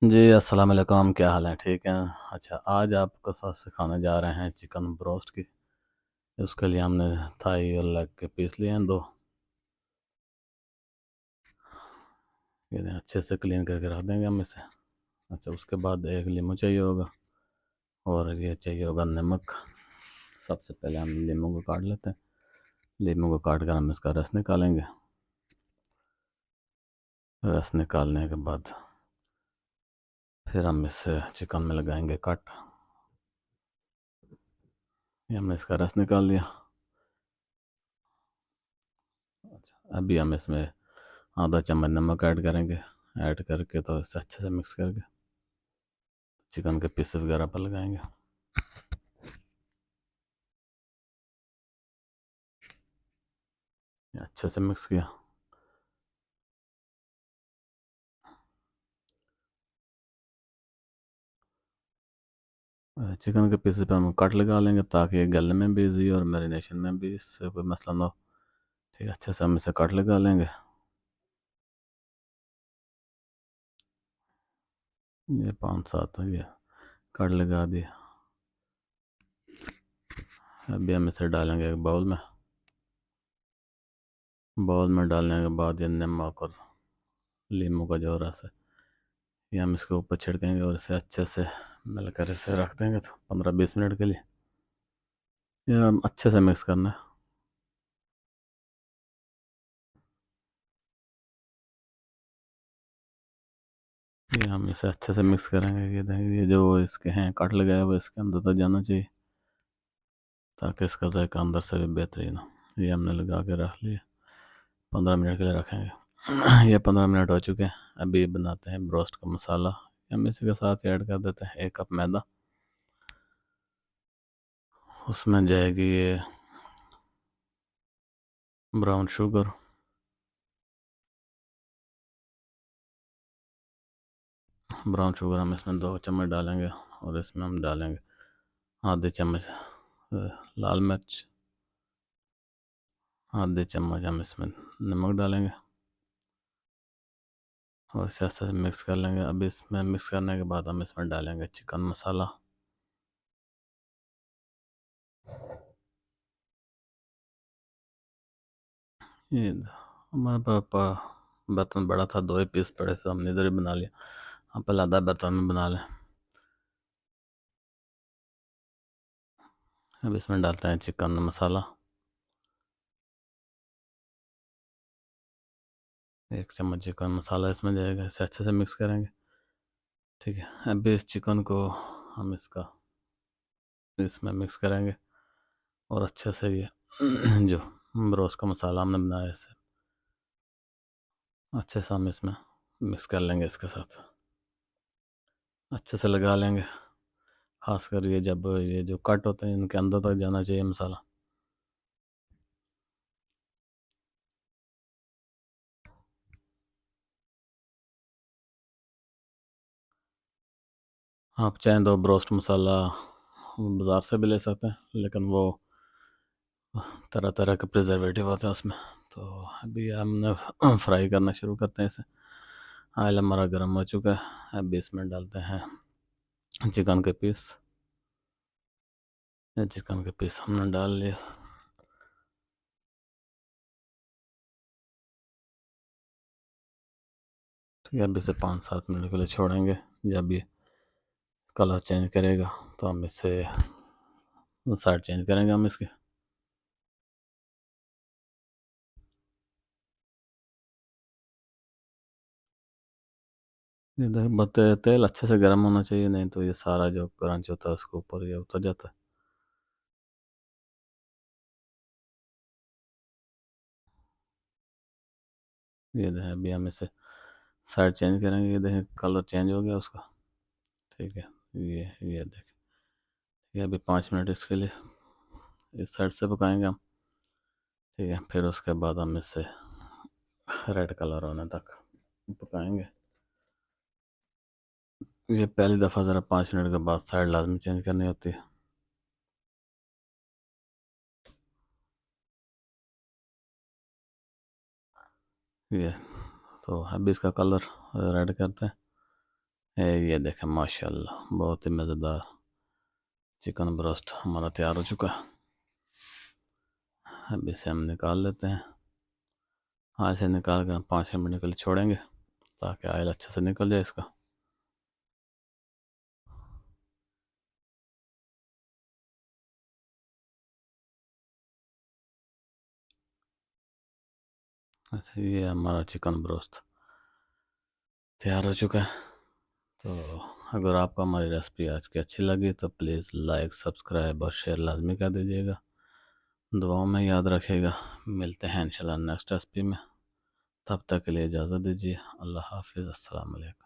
जी अस्सलाम वालेकुम, क्या हाल है? ठीक है। अच्छा, आज आपको साथ सिखाने जा रहे हैं चिकन ब्रोस्ट की। उसके लिए हमने थाई और लेग के पीस लिए हैं दो। ये अच्छे से क्लीन करके रख देंगे हम इसे। अच्छा, उसके बाद एक लीमू चाहिए होगा और ये चाहिए होगा नमक। सबसे पहले हम लीमू को काट लेते हैं। लीमू को काट कर हम इसका रस निकालेंगे। रस निकालने के बाद फिर हम इसे चिकन में लगाएंगे कट। ये हमने इसका रस निकाल लिया। अच्छा, अभी हम इसमें आधा चम्मच नमक ऐड करेंगे। ऐड करके तो इसे अच्छे से मिक्स करके चिकन के पीस वगैरह पर लगाएंगे। अच्छे से मिक्स किया। चिकन के पीस पे हम कट लगा लेंगे ताकि ये गलने में भी ईजी और मैरिनेशन में भी इससे कोई मसला ना हो। ठीक है, अच्छे से हम इसे कट लगा लेंगे। ये 5-7 ये कट लगा दिए। अभी हम इसे डालेंगे एक बाउल में। बाउल में डालने के बाद ये नमक और लीमू का जो रस है ये हम इसके ऊपर छिड़केंगे और इसे अच्छे से मिलकर इसे रख देंगे तो 15-20 मिनट के लिए। ये हम अच्छे से मिक्स करना है। ये हम इसे अच्छे से मिक्स करेंगे। ये देखेंगे ये जो इसके हैं कट लगाए हुए इसके अंदर तक जाना चाहिए ताकि इसका जायका अंदर से भी बेहतरीन हो। ये हमने लगा के रख लिया। 15 मिनट के लिए रखेंगे। ये 15 मिनट हो चुके हैं। अभी बनाते हैं ब्रोस्ट का मसाला। हम इसी के साथ ऐड कर देते हैं 1 कप मैदा। उसमें जाएगी ये ब्राउन शुगर। ब्राउन शुगर हम इसमें 2 चम्मच डालेंगे और इसमें हम डालेंगे आधे चम्मच लाल मिर्च। आधे चम्मच हम इसमें नमक डालेंगे और इसे अच्छे से मिक्स कर लेंगे। अब इसमें मिक्स करने के बाद हम इसमें डालेंगे चिकन मसाला। ये हमारे पास बर्तन बड़ा था, 2 ही पीस पड़े थे, हमने इधर ही बना लिया। हम पहले आधा बर्तन में बना लें। अब इसमें डालते हैं चिकन मसाला। 1 चम्मच चिकन मसाला इसमें जाएगा। इसे अच्छे से मिक्स करेंगे। ठीक है, अभी इस चिकन को हम इसका इसमें मिक्स करेंगे और अच्छे से ये जो रोस्ट का मसाला हमने बनाया है इसे अच्छे से हम इसमें मिक्स कर लेंगे। इसके साथ अच्छे से लगा लेंगे। खासकर ये जब ये जो कट होते हैं इनके अंदर तक जाना चाहिए मसाला। आप चाहें तो ब्रोस्ट मसाला बाज़ार से भी ले सकते हैं, लेकिन वो तरह तरह के प्रिजर्वेटिव होते हैं उसमें। तो अभी हमने फ्राई करना शुरू करते हैं इसे। ऑयल हमारा गर्म हो चुका है। अभी इसमें डालते हैं चिकन के पीस। ये चिकन के पीस हमने डाल लिए। ठीक है, अभी इसे 5-7 मिनट के लिए छोड़ेंगे। जब ये कलर चेंज करेगा तो हम इससे साइड चेंज करेंगे हम इसके। ये देख तेल अच्छे से गर्म होना चाहिए, नहीं तो ये सारा जो क्रंच होता है उसके ऊपर ये उतर जाता है। ये देखें, अभी हम इसे साइड चेंज करेंगे। ये देखें कलर चेंज हो गया उसका। ठीक है, ये देखें। ये अभी 5 मिनट इसके लिए इस साइड से पकाएंगे हम। ठीक है, फिर उसके बाद हम इसे रेड कलर होने तक पकाएंगे। ये पहली दफ़ा ज़रा 5 मिनट के बाद साइड लाजमी चेंज करनी होती है। ये तो अभी इसका कलर रेड करते हैं। ये देखें माशाल्लाह बहुत ही मज़ेदार चिकन ब्रोस्ट हमारा तैयार हो चुका है। अब इसे हम निकाल लेते हैं। हाँ, इसे निकाल कर 5 मिनट के लिए छोड़ेंगे ताकि ऑयल अच्छे से निकल जाए इसका। अच्छा, ये हमारा चिकन ब्रोस्ट तैयार हो चुका है। तो अगर आपको हमारी रेसिपी आज की अच्छी लगी तो प्लीज़ लाइक सब्सक्राइब और शेयर लाजमी कर दीजिएगा। दुआओं में याद रखिएगा। मिलते हैं इंशाल्लाह नेक्स्ट रेसिपी में। तब तक के लिए इजाज़त दीजिए। अल्लाह हाफिज़। अस्सलाम वालेकुम।